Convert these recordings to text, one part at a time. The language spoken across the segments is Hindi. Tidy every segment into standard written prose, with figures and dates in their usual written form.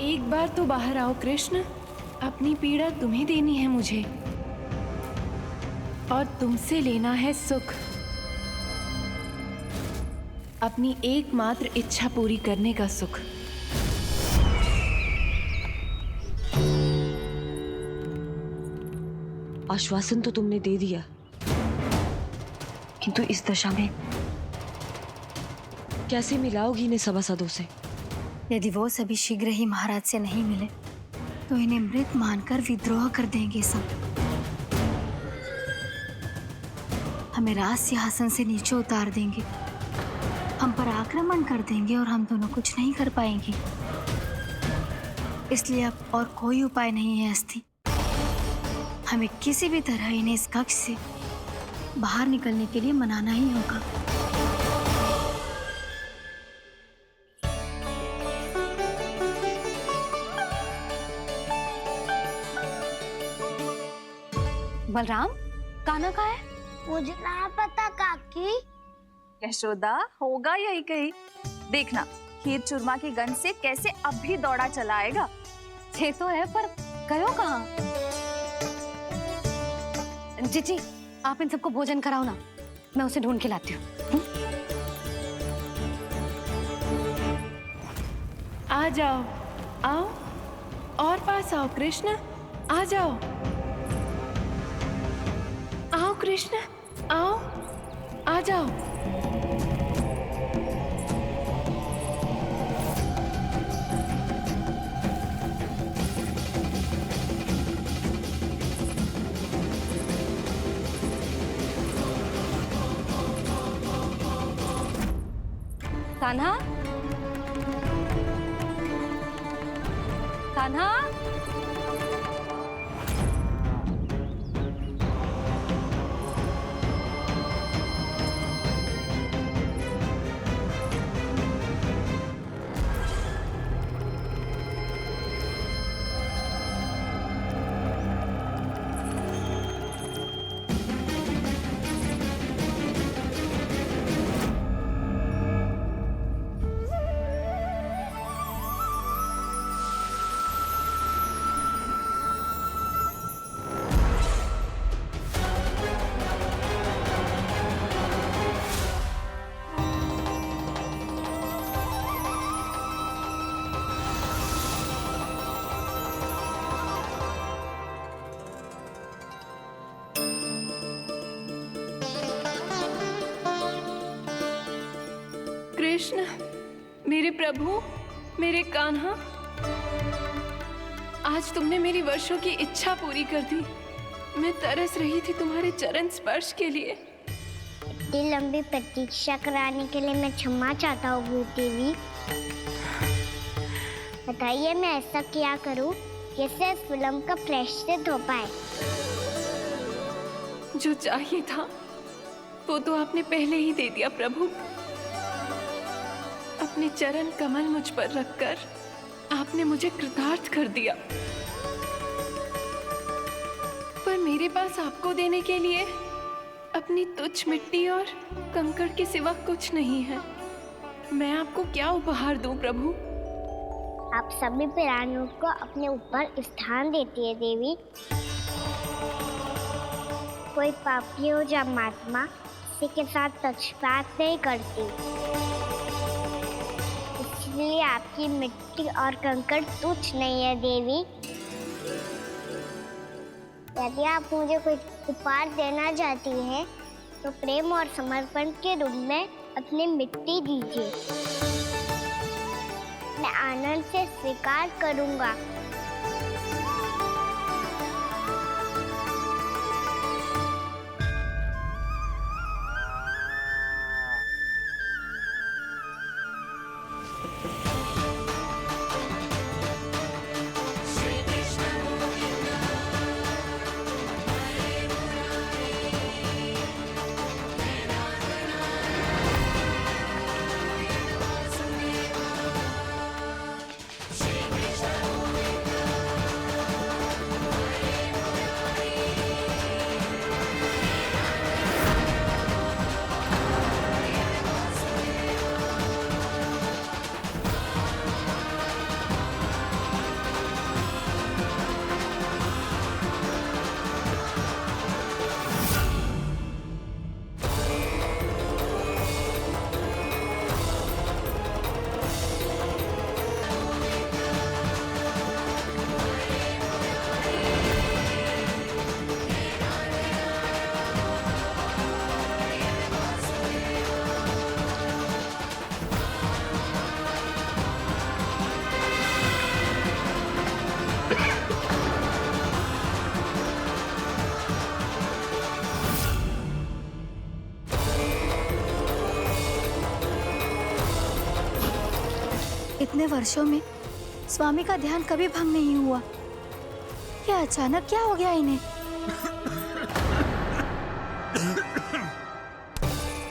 एक बार तो बाहर आओ कृष्ण, अपनी पीड़ा तुम्हें देनी है मुझे और तुमसे लेना है सुख। अपनी एकमात्र इच्छा पूरी करने का सुख। आश्वासन तो तुमने दे दिया, किंतु इस दशा में कैसे मिलाओगी इन्हें सभासदों से? यदि वो सभी शीघ्र ही महाराज से नहीं मिले तो इन्हें मृत मानकर विद्रोह कर देंगे सब। हमें राज सिंहासन से नीचे उतार देंगे, हम पर आक्रमण कर देंगे और हम दोनों कुछ नहीं कर पाएंगे। इसलिए अब और कोई उपाय नहीं है अस्थि। हमें किसी भी तरह इन्हें इस कक्ष से बाहर निकलने के लिए मनाना ही होगा। बलराम, कान्हा कहाँ है? मुझे ना पता काकी। यशोदा, होगा यही कहीं। देखना खीर चूरमा की गंध से कैसे अब भी दौड़ा चला आएगा। छे तो है पर गयो कहाँ? जीजी, आप इन सबको भोजन कराओ ना, मैं उसे ढूंढ के लाती हूँ। आ जाओ, आओ और पास आओ कृष्ण, आ जाओ। आओ कृष्ण, आओ, आ जाओ। कान्हा, कान्हा, कृष्ण, मेरे प्रभु, मेरे कान्हा, आज तुमने मेरी वर्षों की इच्छा पूरी कर दी। मैं तरस रही थी तुम्हारे चरण स्पर्श के लिए। इतनी लंबी प्रतीक्षा कराने के लिए मैं क्षमा चाहता हूँ देवी। बताइए मैं ऐसा क्या करूँ जिससे इस फिल्म का प्रायश्चित हो पाए? जो चाहिए था वो तो आपने पहले ही दे दिया प्रभु। अपने चरण कमल मुझ पर रखकर आपने मुझे कृतार्थ कर दिया। पर मेरे पास आपको देने के लिए अपनी तुच्छ मिट्टी और कंकड़ के सिवा कुछ नहीं है। मैं आपको क्या उपहार दूं प्रभु? आप सभी प्राणियों को अपने ऊपर स्थान देती है देवी। कोई पापी हो या महात्मा, किसी के साथ पक्षपात नहीं करती। इसलिए आपकी मिट्टी और कंकड़ तुच्छ नहीं है देवी। यदि आप मुझे कोई उपहार देना चाहती हैं, तो प्रेम और समर्पण के रूप में अपनी मिट्टी दीजिए। मैं आनंद से स्वीकार करूंगा। इतने वर्षों में स्वामी का ध्यान कभी भंग नहीं हुआ। ये अचानक क्या हो गया इन्हें?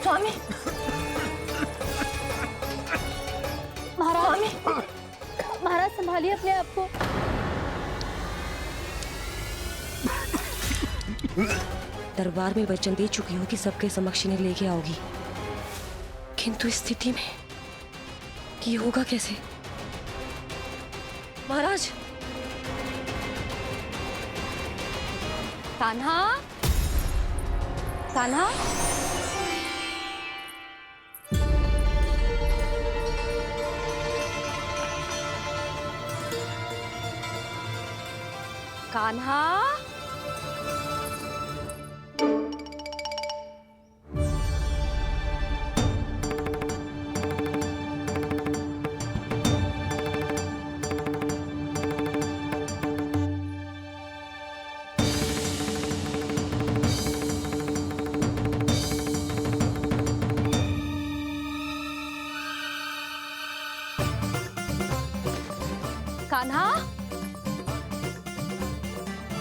स्वामी, महाराज, महाराज संभालिए अपने आप को। दरबार में वचन दे चुकी हूँ कि सबके समक्ष इन्हें लेके आओगी, किंतु इस स्थिति में ये होगा कैसे? महाराज, कान्हा, कान्हा, कान्हा,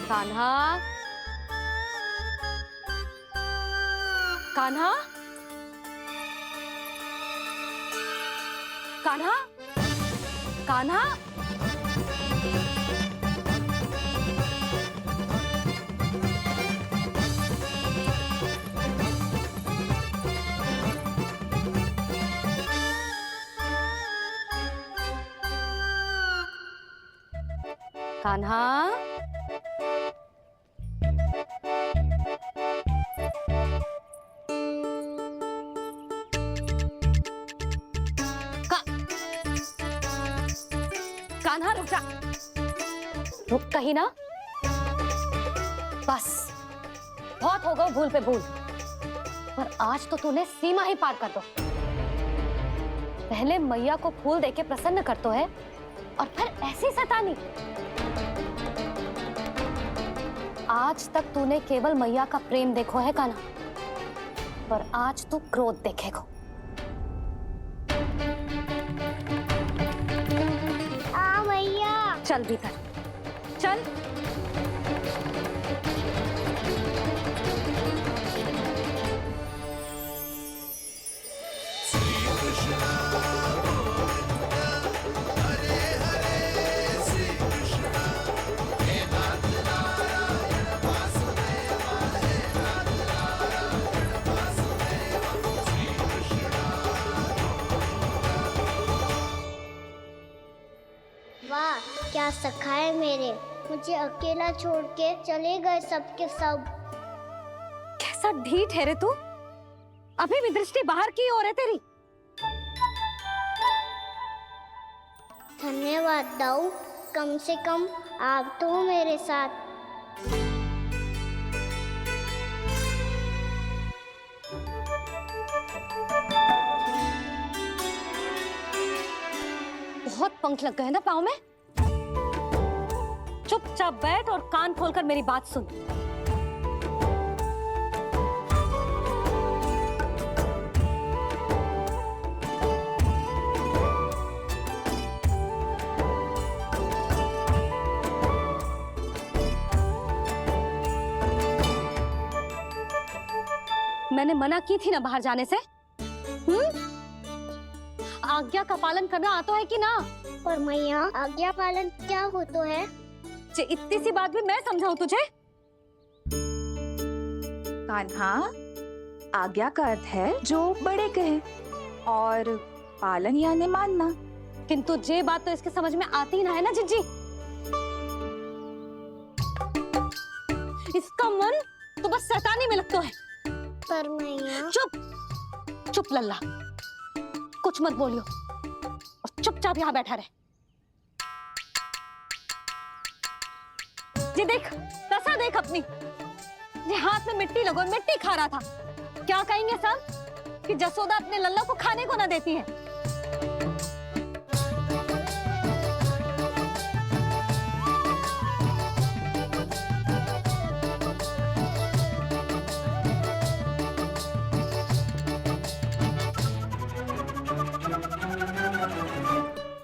कान्हा, कान्हा, कान्हा, कान्हा, कान्हा, कान्हा, कान्हा रुक जा, रुक कहीं ना। बस बहुत हो गया भूल पे भूल, पर आज तो तूने सीमा ही पार कर दो। पहले मैया को फूल देके प्रसन्न कर तो है, और फिर ऐसी सतानी। आज तक तूने केवल मैया का प्रेम देखो है कान्हा, पर आज तू क्रोध देखेगा। भैया चल भीतर चल। वाह, क्या सखा है मेरे, मुझे अकेला छोड़ के चले गए सबके सब। कैसा ढीठ है रे तू, अभी भी दृष्टि बाहर की ओर है तेरी। धन्यवाद दाऊ, कम से कम आप तो हो मेरे साथ। बहुत पंख लग गए ना पाँव में। चुपचाप बैठ और कान खोलकर मेरी बात सुन। मैंने मना की थी ना बाहर जाने से। आज्ञा का पालन करना आता है कि ना? पर मैया, आज्ञा पालन क्या होता है? इतनी सी बात भी मैं समझाऊं तुझे? कान्हा, आज्ञा का अर्थ है जो बड़े कहे, और पालन यानी मानना। किंतु ये बात तो इसके समझ में आती ही ना है ना जिज्जी। इसका मन तो बस शैतानी में लगता है। पर मैया। चुप चुप लल्ला, कुछ मत बोलियो और चुपचाप यहाँ बैठा रहे। ये देख, दशा देख अपनी। ये हाथ में मिट्टी लगो, मिट्टी खा रहा था। क्या कहेंगे सब कि जसोदा अपने लल्ला को खाने को ना देती है।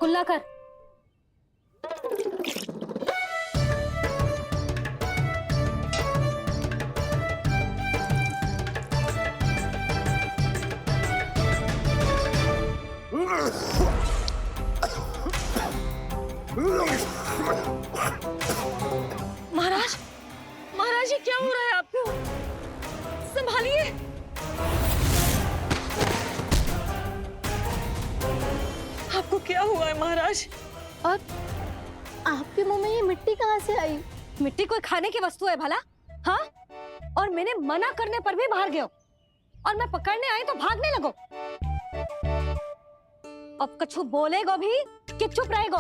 खुला कर। महाराज, महाराज, ये क्या हो रहा है आपको? संभालिए। आपको क्या हुआ है महाराज? और आपके मुंह में ये मिट्टी कहाँ से आई? मिट्टी कोई खाने की वस्तु है भला? हाँ, और मैंने मना करने पर भी बाहर गए हो, और मैं पकड़ने आई तो भागने लगो। अब कछु बोलेगो भी कि चुप रहेगो?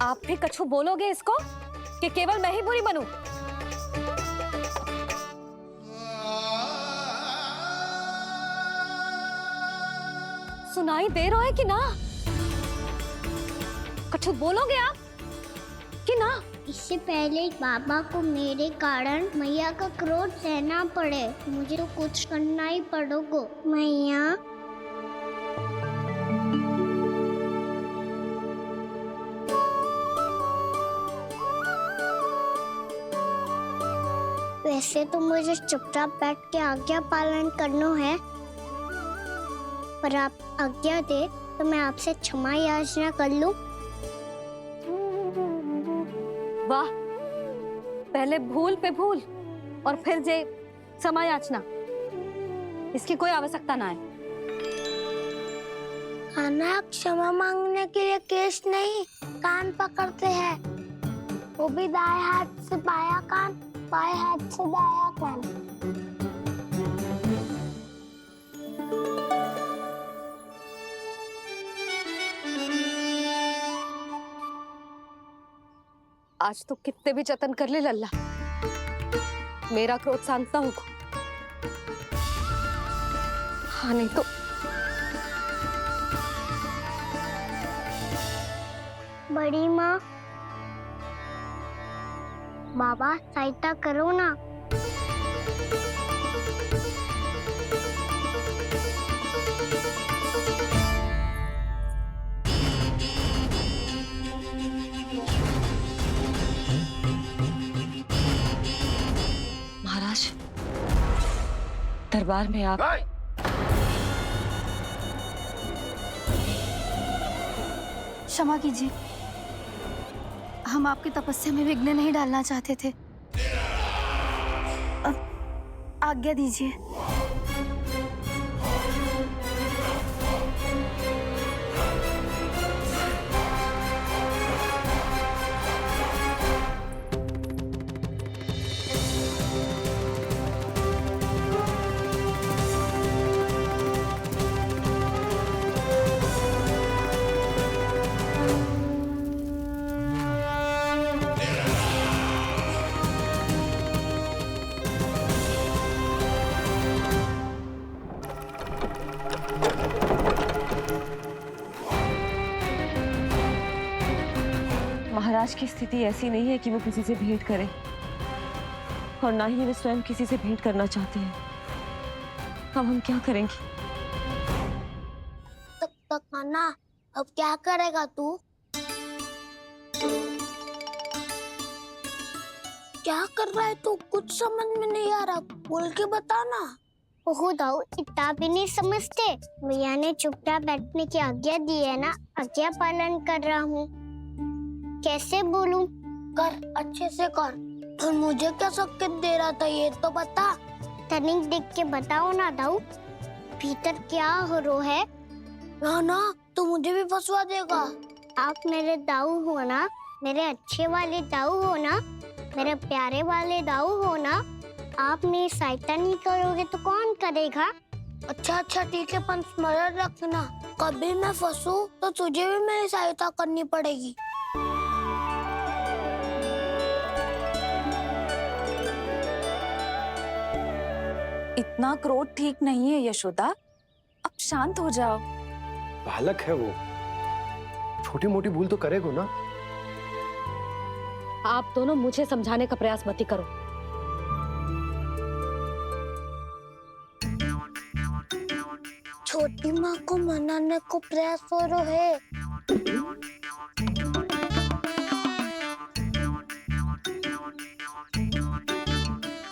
आप भी कछु बोलोगे इसको कि केवल मैं ही बुरी बनूं? सुनाई दे रहा है कि ना? कछु बोलोगे आप कि ना? इससे पहले बाबा को मेरे कारण मैया का क्रोध सहना पड़े, मुझे तो कुछ करना ही पड़ेगा। मैया, वैसे तो मुझे चुपचाप बैठ के आज्ञा पालन करना है, पर आप आज्ञा दे तो मैं आपसे क्षमा याचना कर लूं। वाह, पहले भूल पे भूल और फिर जे क्षमा याचना, इसकी कोई आवश्यकता ना है। खाना क्षमा मांगने के लिए केस नहीं, कान पकड़ते हैं, वो भी दाएं हाथ से बायां कान, बाएं हाथ से दायां कान। आज तो कितने भी जतन कर ले लल्ला, मेरा क्रोध शांत ना होगा। हाँ, नहीं तो बड़ी माँ, बाबा सहायता करो ना। महाराज, दरबार में आप क्षमा कीजिए, हम आपकी तपस्या में विघ्न नहीं डालना चाहते थे। अब आज्ञा दीजिए। महाराज की स्थिति ऐसी नहीं है कि वो किसी से भेंट करें, और ना ही वे स्वयं किसी से भेंट करना चाहते हैं। अब हम क्या करेंगे? तक खाना, अब क्या करेगा तू? क्या कर रहा है तू? कुछ समझ में नहीं आ रहा, बोल के बताना। ओहो दाऊ, इतना भी नहीं समझते। भैया ने चुपचाप बैठने की आज्ञा दी है ना, आज्ञा पालन कर रहा हूँ। कैसे बोलूं? कर, अच्छे से कर। और मुझे क्या संकेत दे रहा था ये तो बता। तनिक देख के बताओ ना दाऊ, भीतर क्या हो रहा है? ना ना, तू मुझे भी फंसवा देगा। आप मेरे दाऊ हो ना, मेरे अच्छे वाले दाऊ हो ना, मेरे प्यारे वाले दाऊ हो ना। आप मेरी सहायता नहीं करोगे तो कौन करेगा? अच्छा अच्छा ठीक है, पर स्मरण रखना, कभी मैं फंसू तो तुझे भी मेरी सहायता करनी पड़ेगी। इतना क्रोध ठीक नहीं है यशोदा, अब शांत हो जाओ। बालक है वो, छोटी मोटी भूल तो करेगा ना। आप दोनों मुझे समझाने का प्रयास मत ही करो। छोटी माँ को मनाने को प्रयास हो रहा है।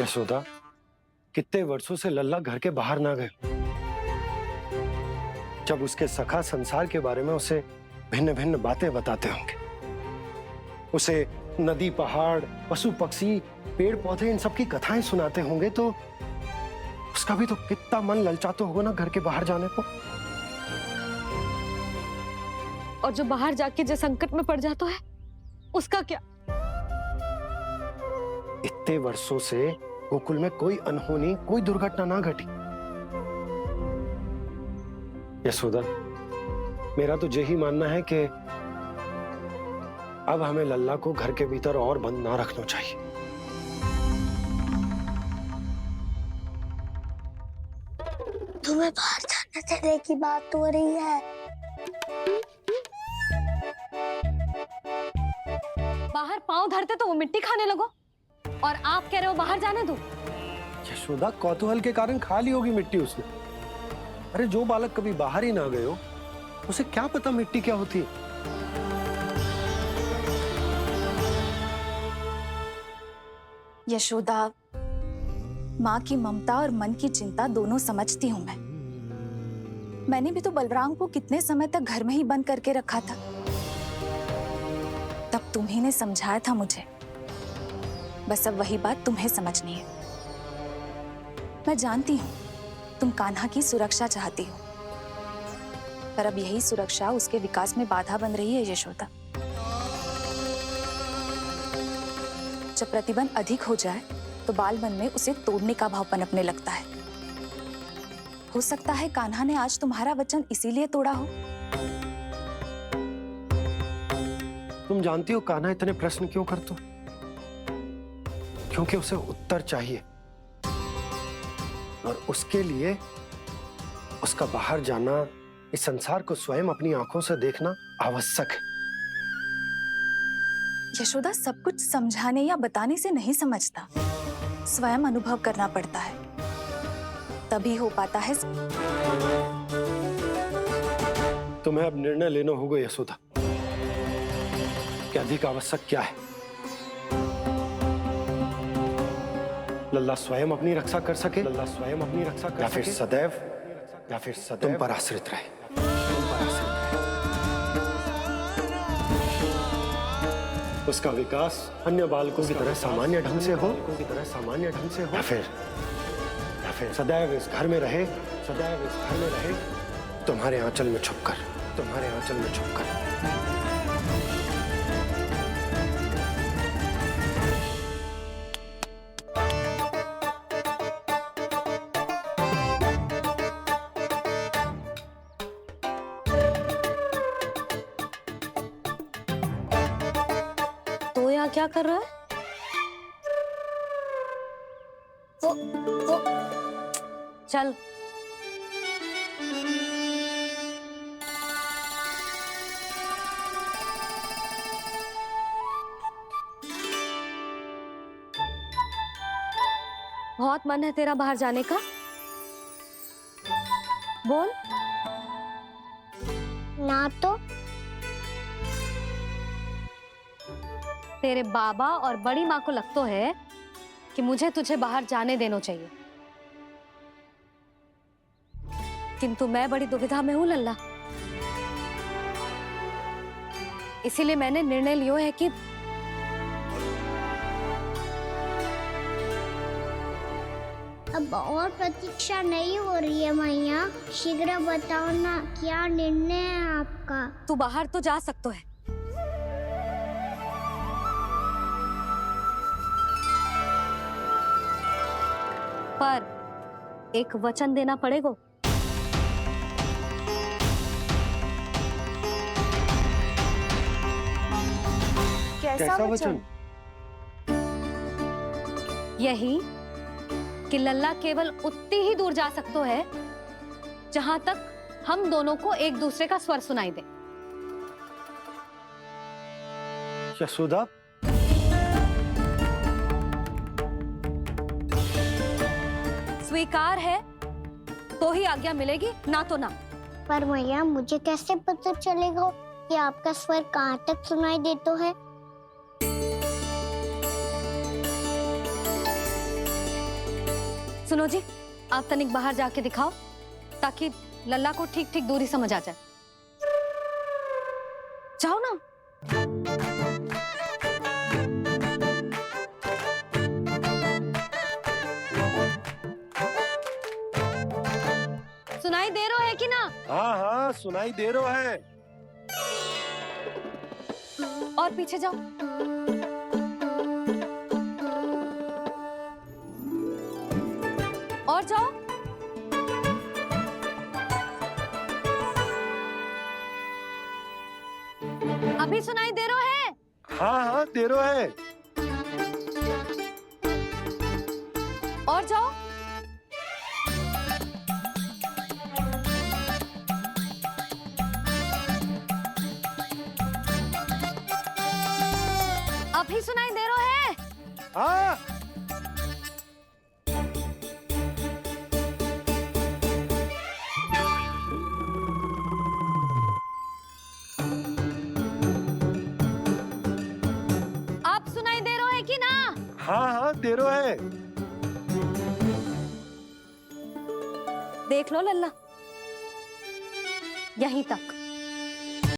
यशोदा, कितने वर्षों से लल्ला घर के बाहर ना गए। जब उसके सखा संसार के बारे में उसे भिन्न भिन्न बातें बताते होंगे, उसे नदी, पहाड़, पशु पक्षी, पेड़ पौधे, इन सब की कथाएं सुनाते होंगे, तो उसका भी तो कितना मन ललचाता होगा ना घर के बाहर जाने को। और जो बाहर जाके जो संकट में पड़ जाता है उसका क्या? इतने वर्षों से गोकुल में कोई अनहोनी, कोई दुर्घटना ना घटी। यशोदा, मेरा तो यही मानना है कि अब हमें लल्ला को घर के भीतर और बंद ना रखना चाहिए। तुम्हें बाहर जाने देने की बात हो रही है। बाहर पांव धरते तो वो मिट्टी खाने लगो, और आप कह रहे हो बाहर जाने दो। यशोदा, कौतूहल के कारण खा ली होगी मिट्टी उसने। अरे जो बालक कभी बाहर ही ना गए हो, उसे क्या पता मिट्टी क्या होती है। यशोदा, माँ की ममता और मन की चिंता दोनों समझती हूँ मैं। मैंने भी तो बलराम को कितने समय तक घर में ही बंद करके रखा था। तब तुम्ही ने समझाया था मुझे। बस अब वही बात तुम्हें समझनी है। मैं जानती हूँ तुम कान्हा की सुरक्षा चाहती हो, पर अब यही सुरक्षा उसके विकास में बाधा बन रही है यशोदा। जब प्रतिबंध अधिक हो जाए तो बाल मन में उसे तोड़ने का भाव पनपने लगता है। हो सकता है कान्हा ने आज तुम्हारा वचन इसीलिए तोड़ा हो। तुम जानती हो कान्हा इतने प्रश्न क्यों करता? क्योंकि उसे उत्तर चाहिए, और उसके लिए उसका बाहर जाना, इस संसार को स्वयं अपनी आंखों से देखना आवश्यक है। यशोदा, सब कुछ समझाने या बताने से नहीं समझता, स्वयं अनुभव करना पड़ता है, तभी हो पाता है। तुम्हें अब निर्णय लेना होगा यशोदा कि अधिक आवश्यक क्या है। लल्ला स्वयं अपनी रक्षा कर सके, लल्ला स्वयं अपनी रक्षा कर, या फिर सदैव तुम पर आश्रित रहे। उसका विकास अन्य बालकों की तरह सामान्य ढंग से हो, या फिर सदैव इस घर में रहे, तुम्हारे आंचल में छुपकर। तो यहाँ क्या कर रहा है? वो चल। बहुत मन है तेरा बाहर जाने का? बोल। ना तो तेरे बाबा और बड़ी माँ को लगता है कि मुझे तुझे बाहर जाने देना चाहिए, किंतु मैं बड़ी दुविधा में हूँ लल्ला। इसीलिए मैंने निर्णय लिया है कि अब और प्रतीक्षा नहीं हो रही है मैया। शीघ्र बताओ ना, क्या निर्णय है आपका? तू बाहर तो जा सकता है, पर एक वचन देना पड़ेगा। कैसा वचन? यही कि लल्ला केवल उतनी ही दूर जा सकता है जहां तक हम दोनों को एक दूसरे का स्वर सुनाई दे। यशोदा, स्वीकार है तो ही आज्ञा मिलेगी, ना तो ना। पर मैया मुझे कैसे पता चलेगा कि आपका स्वर कहाँ तक सुनाई देता है? सुनो जी, आप तनिक बाहर जाके दिखाओ ताकि लल्ला को ठीक ठीक दूरी समझ आ जाए। जाओ ना। सुनाई दे रहा है कि ना? हाँ हाँ सुनाई दे रहा है। और पीछे जाओ। और जाओ। अभी सुनाई दे रहा है? हाँ हाँ दे रहा है। और जाओ। अभी सुनाई दे रहा है? हाँ आप सुनाई दे रहा है कि ना? हाँ हाँ दे रहा है। देख लो लल्ला, यहीं तक।